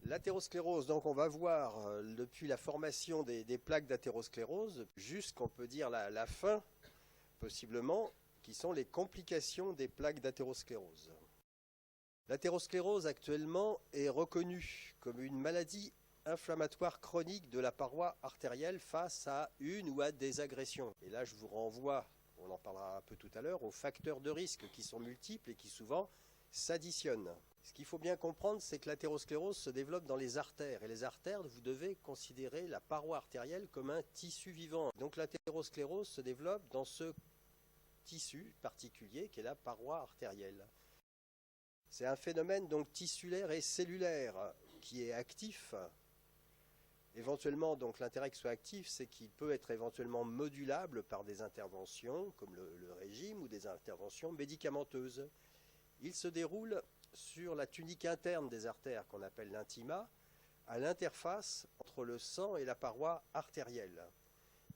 L'athérosclérose, donc on va voir depuis la formation des plaques d'athérosclérose jusqu'on peut dire la fin, possiblement, qui sont les complications des plaques d'athérosclérose. L'athérosclérose actuellement est reconnue comme une maladie inflammatoire chronique de la paroi artérielle face à une ou à des agressions. Et là je vous renvoie, on en parlera un peu tout à l'heure, aux facteurs de risque qui sont multiples et qui souvent s'additionnent. Ce qu'il faut bien comprendre, c'est que l'athérosclérose se développe dans les artères. Et les artères, vous devez considérer la paroi artérielle comme un tissu vivant. Donc l'athérosclérose se développe dans ce tissu particulier qui est la paroi artérielle. C'est un phénomène donc tissulaire et cellulaire qui est actif. Éventuellement, donc l'intérêt qu'il soit actif, c'est qu'il peut être éventuellement modulable par des interventions comme le régime ou des interventions médicamenteuses. Il se déroule sur la tunique interne des artères qu'on appelle l'intima, à l'interface entre le sang et la paroi artérielle.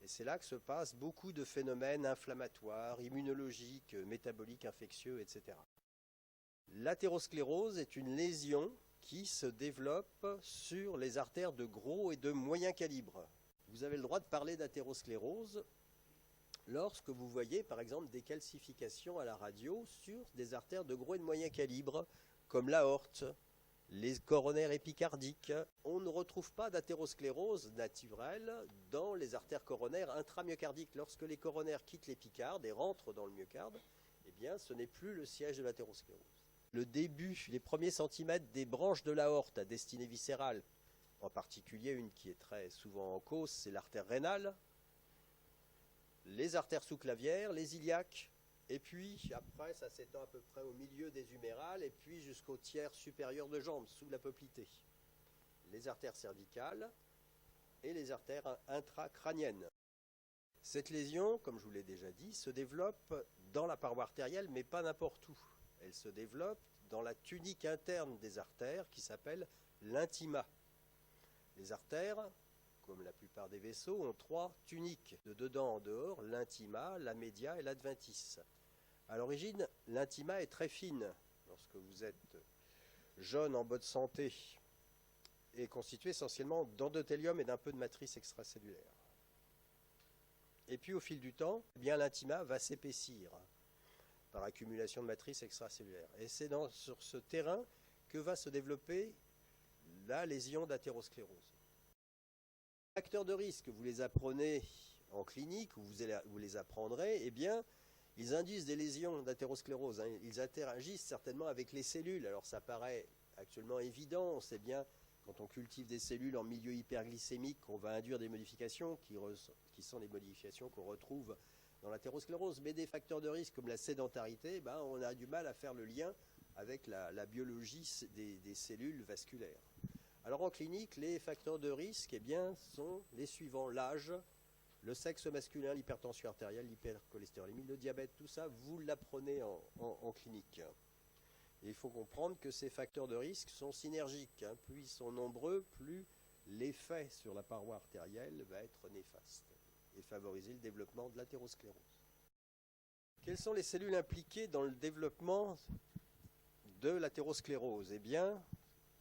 Et c'est là que se passent beaucoup de phénomènes inflammatoires, immunologiques, métaboliques, infectieux, etc. L'athérosclérose est une lésion qui se développe sur les artères de gros et de moyen calibre. Vous avez le droit de parler d'athérosclérose lorsque vous voyez par exemple des calcifications à la radio sur des artères de gros et de moyen calibre, comme l'aorte, les coronaires épicardiques. On ne retrouve pas d'athérosclérose naturelle dans les artères coronaires intramyocardiques. Lorsque les coronaires quittent l'épicarde et rentrent dans le myocarde, eh bien, ce n'est plus le siège de l'athérosclérose. Le début, les premiers centimètres des branches de l'aorte à destinée viscérale, en particulier une qui est très souvent en cause, c'est l'artère rénale, les artères sous-clavières, les iliaques, et puis après ça s'étend à peu près au milieu des humérales et puis jusqu'au tiers supérieur de jambe, sous la poplité. Les artères cervicales et les artères intracrâniennes. Cette lésion, comme je vous l'ai déjà dit, se développe dans la paroi artérielle, mais pas n'importe où. Elle se développe dans la tunique interne des artères qui s'appelle l'intima. Les artères, comme la plupart des vaisseaux, ont trois tuniques, de dedans en dehors, l'intima, la média et l'adventice. À l'origine, l'intima est très fine. Lorsque vous êtes jeune, en bonne santé, est constituée essentiellement d'endothélium et d'un peu de matrice extracellulaire. Et puis au fil du temps, eh bien, l'intima va s'épaissir par accumulation de matrice extracellulaire. Et c'est sur ce terrain que va se développer la lésion d'athérosclérose. Les facteurs de risque, vous les apprenez en clinique, ou vous les apprendrez, eh bien, ils induisent des lésions d'athérosclérose. Ils interagissent certainement avec les cellules. Alors ça paraît actuellement évident, on sait bien, quand on cultive des cellules en milieu hyperglycémique, qu'on va induire des modifications qui sont les modifications qu'on retrouve dans l'athérosclérose. Mais des facteurs de risque comme la sédentarité, on a du mal à faire le lien avec la biologie des cellules vasculaires. Alors en clinique, les facteurs de risque sont les suivants: l'âge, le sexe masculin, l'hypertension artérielle, l'hypercholestérolémie, le diabète, tout ça, vous l'apprenez en clinique. Et il faut comprendre que ces facteurs de risque sont synergiques. Plus ils sont nombreux, plus l'effet sur la paroi artérielle va être néfaste et favoriser le développement de l'athérosclérose. Quelles sont les cellules impliquées dans le développement de l'athérosclérose? Eh bien,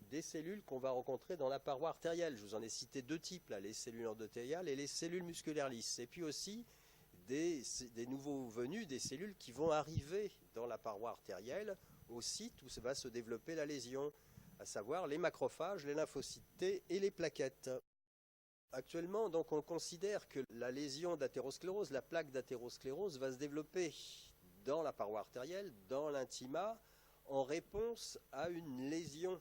des cellules qu'on va rencontrer dans la paroi artérielle. Je vous en ai cité deux types, là, les cellules endothéliales et les cellules musculaires lisses. Et puis aussi des nouveaux venus, des cellules qui vont arriver dans la paroi artérielle au site où va se développer la lésion, à savoir les macrophages, les lymphocytes T et les plaquettes. Actuellement, donc, on considère que la lésion d'athérosclérose, la plaque d'athérosclérose, va se développer dans la paroi artérielle, dans l'intima, en réponse à une lésion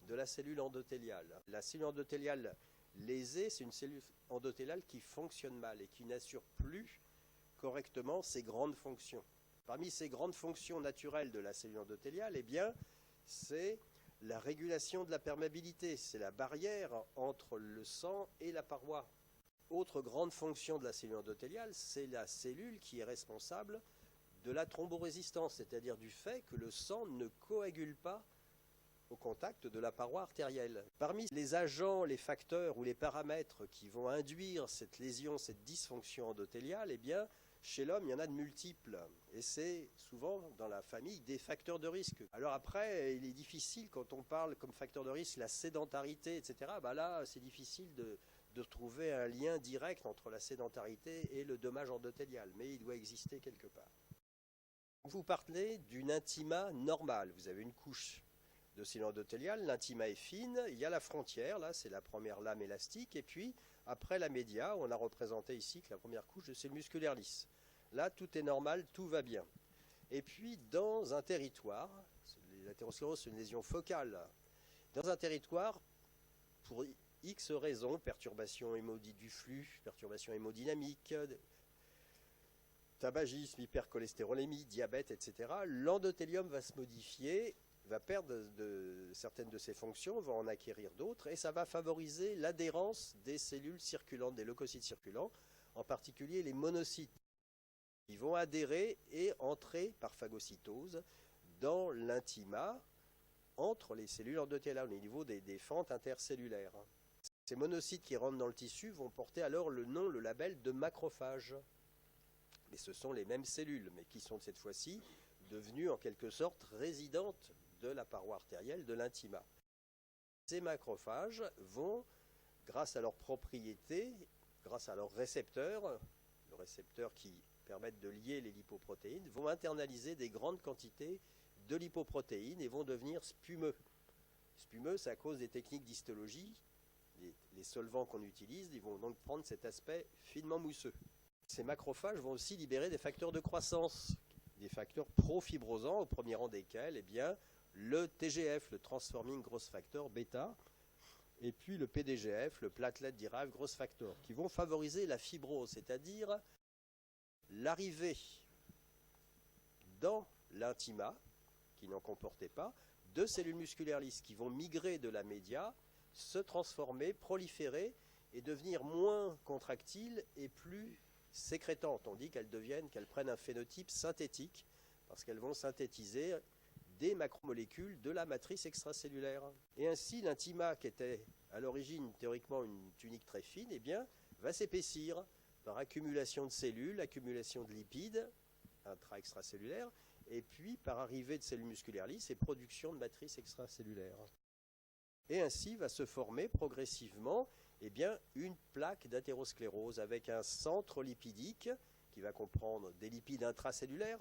de la cellule endothéliale. La cellule endothéliale lésée, c'est une cellule endothéliale qui fonctionne mal et qui n'assure plus correctement ses grandes fonctions. Parmi ces grandes fonctions naturelles de la cellule endothéliale, c'est la régulation de la perméabilité, c'est la barrière entre le sang et la paroi. Autre grande fonction de la cellule endothéliale, c'est la cellule qui est responsable de la thromborésistance, c'est-à-dire du fait que le sang ne coagule pas au contact de la paroi artérielle. Parmi les agents, les facteurs ou les paramètres qui vont induire cette lésion, cette dysfonction endothéliale, Chez l'homme, il y en a de multiples. Et c'est souvent dans la famille des facteurs de risque. Alors après, il est difficile quand on parle comme facteur de risque la sédentarité, etc. Bah là, c'est difficile de trouver un lien direct entre la sédentarité et le dommage endothélial. Mais il doit exister quelque part. Vous parlez d'une intima normale. Vous avez une couche de cellules endothéliales, l'intima est fine, il y a la frontière, là c'est la première lame élastique, et puis après la média, on a représenté ici que la première couche de cellules musculaires lisses. Là tout est normal, tout va bien. Et puis dans un territoire, l'athérosclérose c'est une lésion focale, dans un territoire, pour X raisons, perturbation du flux, perturbation hémodynamique, tabagisme, hypercholestérolémie, diabète, etc., l'endothélium va se modifier, va perdre certaines de ses fonctions, va en acquérir d'autres, et ça va favoriser l'adhérence des cellules circulantes, des leucocytes circulants, en particulier les monocytes. Ils vont adhérer et entrer par phagocytose dans l'intima entre les cellules endothéliales, au niveau des fentes intercellulaires. Ces monocytes qui rentrent dans le tissu vont porter alors le nom, le label de macrophages. Mais ce sont les mêmes cellules, mais qui sont cette fois-ci devenues en quelque sorte résidentes de la paroi artérielle de l'intima. Ces macrophages vont, grâce à leurs propriétés, grâce à leurs récepteurs, le récepteur qui permettent de lier les lipoprotéines, vont internaliser des grandes quantités de lipoprotéines et vont devenir spumeux. Spumeux, c'est à cause des techniques d'histologie. Les solvants qu'on utilise, ils vont donc prendre cet aspect finement mousseux. Ces macrophages vont aussi libérer des facteurs de croissance, des facteurs profibrosants, au premier rang desquels le TGF, le Transforming Growth Factor bêta, et puis le PDGF, le Platelet Derived Growth Factor, qui vont favoriser la fibrose, c'est-à-dire l'arrivée dans l'intima, qui n'en comportait pas, de cellules musculaires lisses qui vont migrer de la média, se transformer, proliférer et devenir moins contractiles et plus sécrétantes. On dit qu'elles prennent un phénotype synthétique parce qu'elles vont synthétiser des macromolécules de la matrice extracellulaire. Et ainsi, l'intima, qui était à l'origine théoriquement une tunique très fine, va s'épaissir par accumulation de cellules, accumulation de lipides intra-extracellulaires, et puis par arrivée de cellules musculaires lisses et production de matrices extracellulaires. Et ainsi va se former progressivement une plaque d'athérosclérose avec un centre lipidique qui va comprendre des lipides intracellulaires,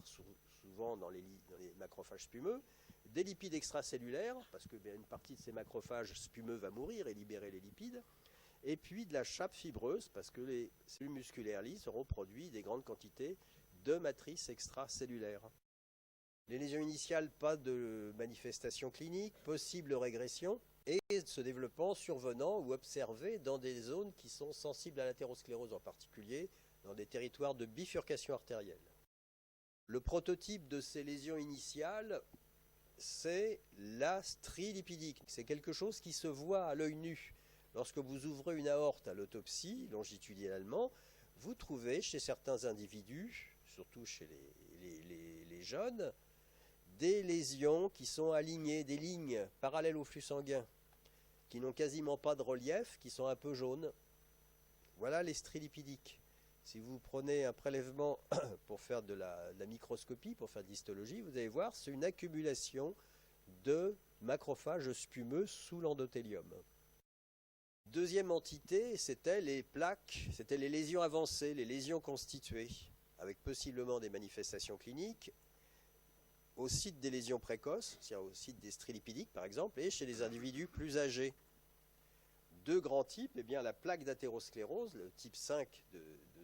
souvent dans les macrophages spumeux, des lipides extracellulaires, parce qu'une partie de ces macrophages spumeux va mourir et libérer les lipides, et puis de la chape fibreuse, parce que les cellules musculaires lisses auront produit des grandes quantités de matrices extracellulaires. Les lésions initiales, pas de manifestation clinique, possible régression, et se développant, survenant ou observé dans des zones qui sont sensibles à l'athérosclérose, en particulier dans des territoires de bifurcation artérielle. Le prototype de ces lésions initiales, c'est la strie lipidique. C'est quelque chose qui se voit à l'œil nu. Lorsque vous ouvrez une aorte à l'autopsie, longitudinalement, vous trouvez chez certains individus, surtout chez les jeunes, des lésions qui sont alignées, des lignes parallèles au flux sanguin, qui n'ont quasiment pas de relief, qui sont un peu jaunes. Voilà les stries lipidiques. Si vous prenez un prélèvement pour faire de la microscopie, pour faire de l'histologie, vous allez voir, c'est une accumulation de macrophages spumeux sous l'endothélium. Deuxième entité, c'était les plaques, c'était les lésions avancées, les lésions constituées, avec possiblement des manifestations cliniques, au site des lésions précoces, c'est-à-dire au site des stries lipidiques par exemple, et chez les individus plus âgés. Deux grands types, la plaque d'athérosclérose, le type 5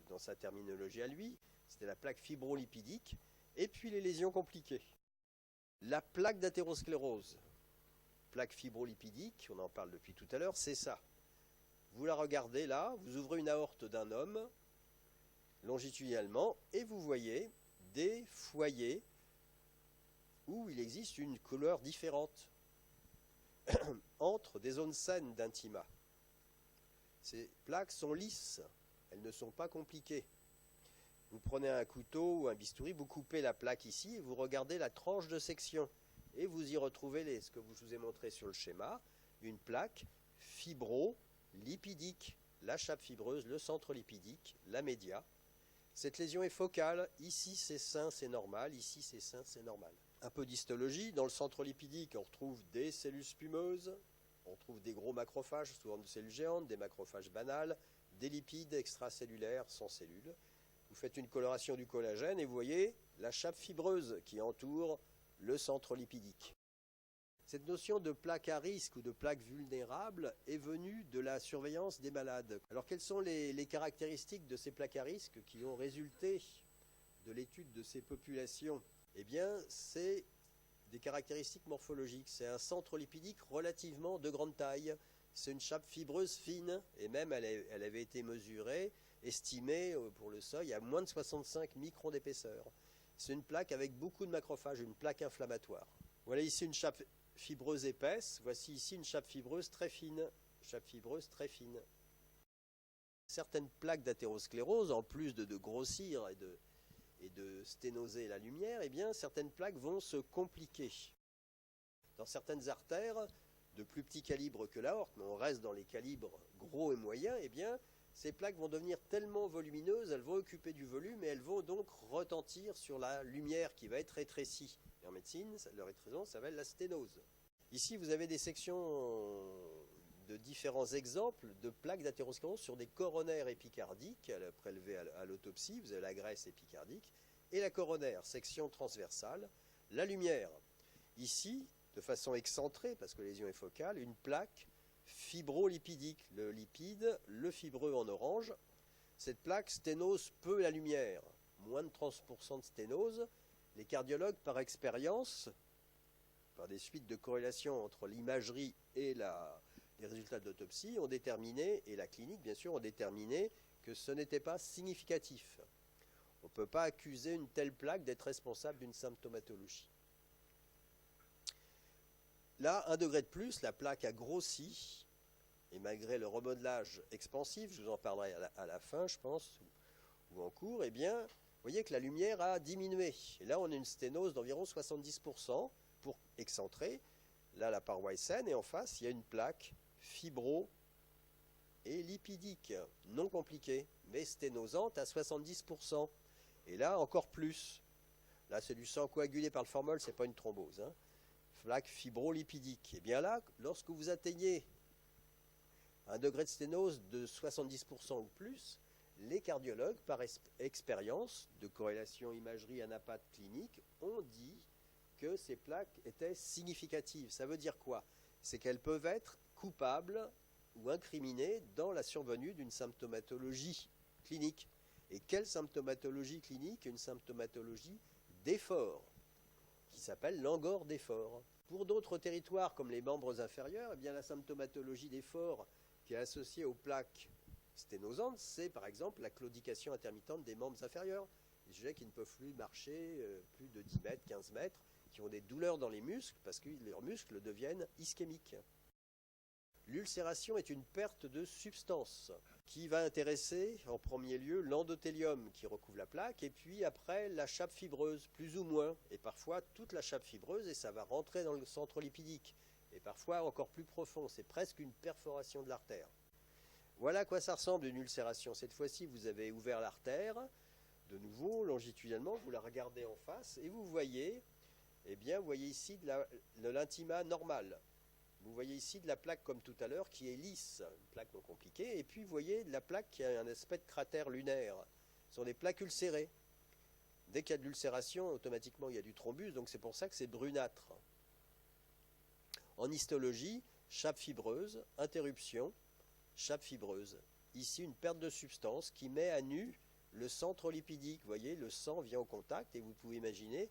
dans sa terminologie à lui, c'était la plaque fibrolipidique, et puis les lésions compliquées. La plaque d'athérosclérose, plaque fibrolipidique, on en parle depuis tout à l'heure, c'est ça. Vous la regardez là, vous ouvrez une aorte d'un homme, longitudinalement, et vous voyez des foyers où il existe une couleur différente entre des zones saines d'intima. Ces plaques sont lisses, elles ne sont pas compliquées. Vous prenez un couteau ou un bistouri, vous coupez la plaque ici et vous regardez la tranche de section. Et vous y retrouvez ce que je vous ai montré sur le schéma, une plaque fibrolipidique, la chape fibreuse, le centre lipidique, la média. Cette lésion est focale. Ici, c'est sain, c'est normal. Ici, c'est sain, c'est normal. Un peu d'histologie. Dans le centre lipidique, on retrouve des cellules spumeuses. On trouve des gros macrophages, souvent de cellules géantes, des macrophages banals, des lipides extracellulaires sans cellules. Vous faites une coloration du collagène et vous voyez la chape fibreuse qui entoure le centre lipidique. Cette notion de plaque à risque ou de plaque vulnérable est venue de la surveillance des malades. Alors quelles sont les caractéristiques de ces plaques à risque qui ont résulté de l'étude de ces populations? Eh bien, c'est des caractéristiques morphologiques. C'est un centre lipidique relativement de grande taille. C'est une chape fibreuse fine et même elle avait été mesurée, estimée pour le seuil à moins de 65 microns d'épaisseur. C'est une plaque avec beaucoup de macrophages, une plaque inflammatoire. Voilà ici une chape fibreuse épaisse, voici ici une chape fibreuse très fine. Chape fibreuse très fine. Certaines plaques d'athérosclérose, en plus de grossir et de sténoser la lumière, eh bien, certaines plaques vont se compliquer. Dans certaines artères, de plus petit calibre que l'aorte, mais on reste dans les calibres gros et moyens, eh bien, ces plaques vont devenir tellement volumineuses, elles vont occuper du volume et elles vont donc retentir sur la lumière qui va être rétrécie. Et en médecine, le rétrécissement s'appelle la sténose. Ici, vous avez des sections de différents exemples de plaques d'athérosclérose sur des coronaires épicardiques prélevées à l'autopsie. Vous avez la graisse épicardique et la coronaire, section transversale. La lumière, ici, de façon excentrée, parce que la lésion est focale, une plaque fibrolipidique, le lipide, le fibreux en orange. Cette plaque sténose peu la lumière, moins de 30% de sténose. Les cardiologues, par expérience, par des suites de corrélation entre l'imagerie et les résultats d'autopsie, ont déterminé, et la clinique bien sûr, ont déterminé que ce n'était pas significatif. On ne peut pas accuser une telle plaque d'être responsable d'une symptomatologie. Là, 1 degré de plus, la plaque a grossi, et malgré le remodelage expansif, je vous en parlerai à la fin, je pense, ou en cours, eh bien, vous voyez que la lumière a diminué. Et là, on a une sténose d'environ 70% pour excentrer. Là, la paroi est saine, et en face, il y a une plaque fibro et lipidique, non compliquée, mais sténosante à 70%. Et là, encore plus. Là, c'est du sang coagulé par le formol, ce n'est pas une thrombose. Hein. Plaque fibrolipidique. Et bien là, lorsque vous atteignez un degré de sténose de 70% ou plus, les cardiologues, par expérience de corrélation imagerie anapathe clinique, ont dit que ces plaques étaient significatives. Ça veut dire quoi? C'est qu'elles peuvent être coupables ou incriminées dans la survenue d'une symptomatologie clinique. Et quelle symptomatologie clinique? Une symptomatologie d'effort, qui s'appelle l'angor d'effort. Pour d'autres territoires, comme les membres inférieurs, eh bien, la symptomatologie d'effort qui est associée aux plaques sténosantes, c'est par exemple la claudication intermittente des membres inférieurs. Les sujets qui ne peuvent plus marcher plus de 10 mètres, 15 mètres, qui ont des douleurs dans les muscles parce que leurs muscles deviennent ischémiques. L'ulcération est une perte de substance qui va intéresser en premier lieu l'endothélium qui recouvre la plaque et puis après la chape fibreuse, plus ou moins, et parfois toute la chape fibreuse et ça va rentrer dans le centre lipidique et parfois encore plus profond, c'est presque une perforation de l'artère. Voilà à quoi ça ressemble une ulcération. Cette fois-ci, vous avez ouvert l'artère, de nouveau longitudinalement, vous la regardez en face et vous voyez, eh bien, vous voyez ici de l'intima normal. Vous voyez ici de la plaque comme tout à l'heure qui est lisse, une plaque non compliquée, et puis vous voyez de la plaque qui a un aspect de cratère lunaire. Ce sont des plaques ulcérées. Dès qu'il y a de l'ulcération, automatiquement il y a du thrombus, donc c'est pour ça que c'est brunâtre. En histologie, chape fibreuse, interruption, chape fibreuse. Ici une perte de substance qui met à nu le centre lipidique. Vous voyez, le sang vient au contact et vous pouvez imaginer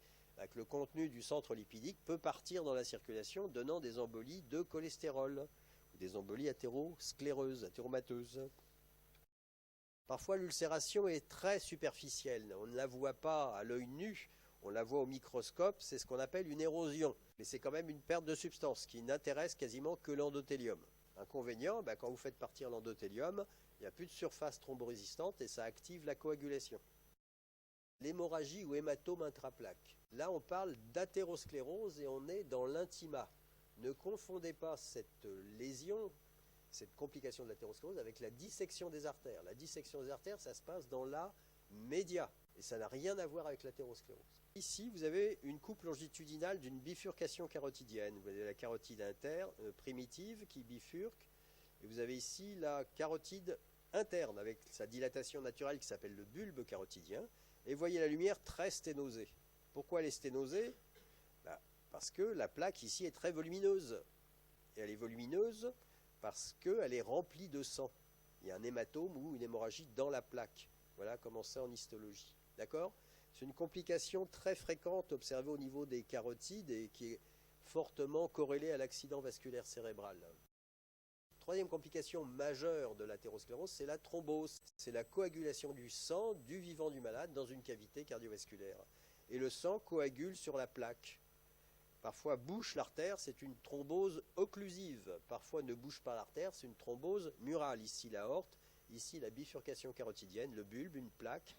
que le contenu du centre lipidique peut partir dans la circulation, donnant des embolies de cholestérol, ou des embolies athéroscléreuses, athéromateuses. Parfois, l'ulcération est très superficielle. On ne la voit pas à l'œil nu, on la voit au microscope, c'est ce qu'on appelle une érosion. Mais c'est quand même une perte de substance qui n'intéresse quasiment que l'endothélium. Inconvénient, quand vous faites partir l'endothélium, il n'y a plus de surface thromborésistante et ça active la coagulation. L'hémorragie ou hématome intraplaque. Là, on parle d'athérosclérose et on est dans l'intima. Ne confondez pas cette lésion, cette complication de l'athérosclérose avec la dissection des artères. La dissection des artères, ça se passe dans la média. Et ça n'a rien à voir avec l'athérosclérose. Ici, vous avez une coupe longitudinale d'une bifurcation carotidienne. Vous avez la carotide primitive qui bifurque. Et vous avez ici la carotide interne avec sa dilatation naturelle qui s'appelle le bulbe carotidien. Et vous voyez la lumière très sténosée. Pourquoi elle est sténosée? Parce que la plaque ici est très volumineuse. Et elle est volumineuse parce qu'elle est remplie de sang. Il y a un hématome ou une hémorragie dans la plaque. Voilà comment c'est en histologie. D'accord? C'est une complication très fréquente observée au niveau des carotides et qui est fortement corrélée à l'accident vasculaire cérébral. Troisième complication majeure de l'athérosclérose, c'est la thrombose. C'est la coagulation du sang du vivant du malade dans une cavité cardiovasculaire. Et le sang coagule sur la plaque. Parfois bouche l'artère, c'est une thrombose occlusive. Parfois ne bouge pas l'artère, c'est une thrombose murale. Ici l'aorte, ici la bifurcation carotidienne, le bulbe, une plaque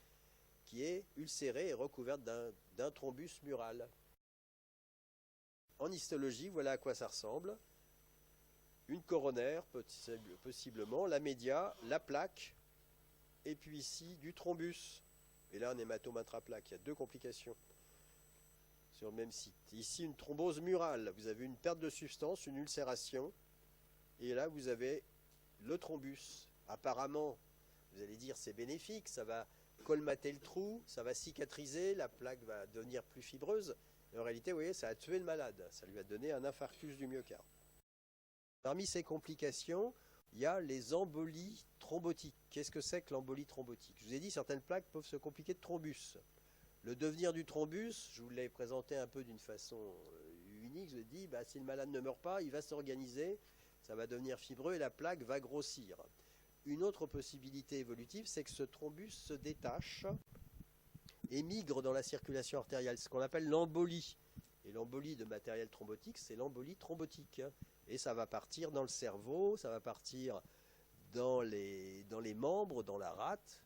qui est ulcérée et recouverte d'un thrombus mural. En histologie, voilà à quoi ça ressemble. Une coronaire, possiblement, la média, la plaque, et puis ici du thrombus. Et là un hématome intraplaque, il y a deux complications sur le même site. Ici une thrombose murale, vous avez une perte de substance, une ulcération, et là vous avez le thrombus. Apparemment, vous allez dire c'est bénéfique, ça va colmater le trou, ça va cicatriser, la plaque va devenir plus fibreuse. Et en réalité, vous voyez, ça a tué le malade, ça lui a donné un infarctus du myocarde. Parmi ces complications, il y a les embolies thrombotiques. Qu'est-ce que c'est que l'embolie thrombotique? Je vous ai dit, certaines plaques peuvent se compliquer de thrombus. Le devenir du thrombus, je vous l'ai présenté un peu d'une façon unique. Je vous ai dit, si le malade ne meurt pas, il va s'organiser, ça va devenir fibreux et la plaque va grossir. Une autre possibilité évolutive, c'est que ce thrombus se détache et migre dans la circulation artérielle, ce qu'on appelle l'embolie. Et l'embolie de matériel thrombotique, c'est l'embolie thrombotique. Et ça va partir dans le cerveau, ça va partir dans les membres, dans la rate,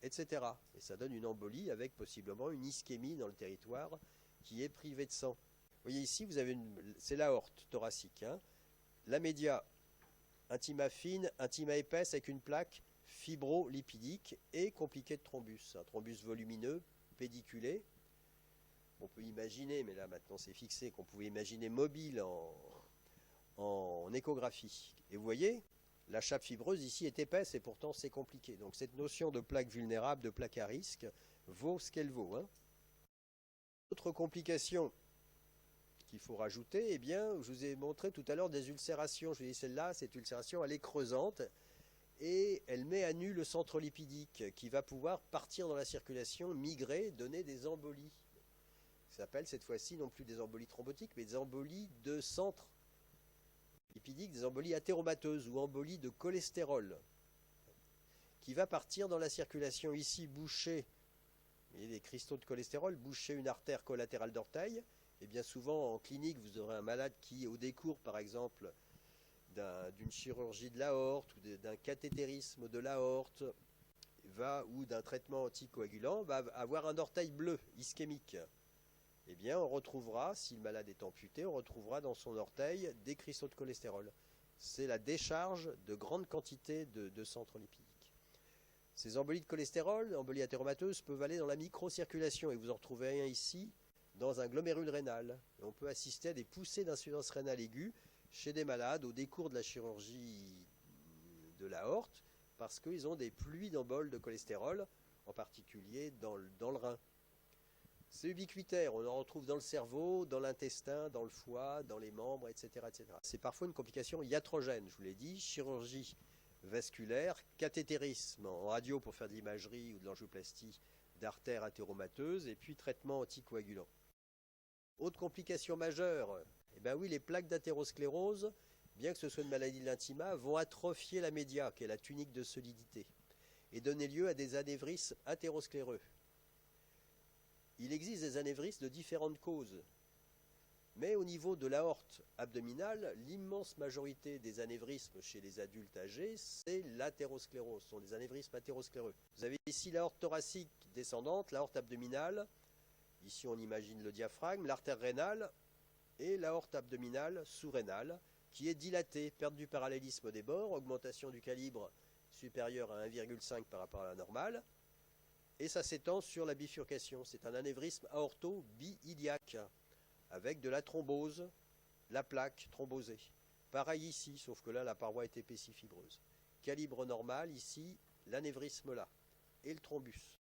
etc. Et ça donne une embolie avec possiblement une ischémie dans le territoire qui est privé de sang. Vous voyez ici, vous avez c'est l'aorte thoracique. La média, intima fine, intima épaisse avec une plaque fibrolipidique et compliquée de thrombus. Un thrombus volumineux, pédiculé. On peut imaginer, mais là maintenant c'est fixé, qu'on pouvait imaginer mobile en échographie. Et vous voyez, la chape fibreuse ici est épaisse et pourtant c'est compliqué. Donc cette notion de plaque vulnérable, de plaque à risque, vaut ce qu'elle vaut. Autre complication qu'il faut rajouter, eh bien, je vous ai montré tout à l'heure des ulcérations. Je vous ai dit celle-là, cette ulcération, elle est creusante et elle met à nu le centre lipidique qui va pouvoir partir dans la circulation, migrer, donner des embolies. Ça s'appelle cette fois-ci non plus des embolies thrombotiques, mais des embolies de centre lipidique, des embolies athéromateuses ou embolies de cholestérol, qui va partir dans la circulation ici, boucher, et les cristaux de cholestérol, boucher une artère collatérale d'orteil. Et bien souvent en clinique, vous aurez un malade qui, au décours par exemple d'une chirurgie de l'aorte ou d'un cathétérisme de l'aorte, ou d'un traitement anticoagulant, va avoir un orteil bleu, ischémique. Eh bien, on retrouvera, si le malade est amputé, on retrouvera dans son orteil des cristaux de cholestérol. C'est la décharge de grandes quantités de centres lipidiques. Ces embolies de cholestérol, embolies athéromateuses, peuvent aller dans la microcirculation, et vous en retrouvez un ici, dans un glomérule rénal. Et on peut assister à des poussées d'insuffisance rénale aiguë chez des malades au décours de la chirurgie de l'aorte, parce qu'ils ont des pluies d'emboles de cholestérol, en particulier dans le rein. C'est ubiquitaire, on en retrouve dans le cerveau, dans l'intestin, dans le foie, dans les membres, etc. etc. C'est parfois une complication iatrogène, je vous l'ai dit, chirurgie vasculaire, cathétérisme en radio pour faire de l'imagerie ou de l'angioplastie d'artères athéromateuses, et puis traitement anticoagulant. Autre complication majeure, eh bien oui, les plaques d'athérosclérose, bien que ce soit une maladie de l'intima, vont atrophier la média, qui est la tunique de solidité, et donner lieu à des anévrismes athéroscléreux. Il existe des anévrismes de différentes causes, mais au niveau de l'aorte abdominale, l'immense majorité des anévrismes chez les adultes âgés, c'est l'athérosclérose, ce sont des anévrismes athéroscléreux. Vous avez ici l'aorte thoracique descendante, l'aorte abdominale, ici on imagine le diaphragme, l'artère rénale et l'aorte abdominale sous-rénale, qui est dilatée, perte du parallélisme des bords, augmentation du calibre supérieur à 1,5 par rapport à la normale, et ça s'étend sur la bifurcation. C'est un anévrisme aorto-bi-iliaque avec de la thrombose, la plaque thrombosée. Pareil ici, sauf que là la paroi est épaissie fibreuse. Calibre normal, ici l'anévrisme là, et le thrombus.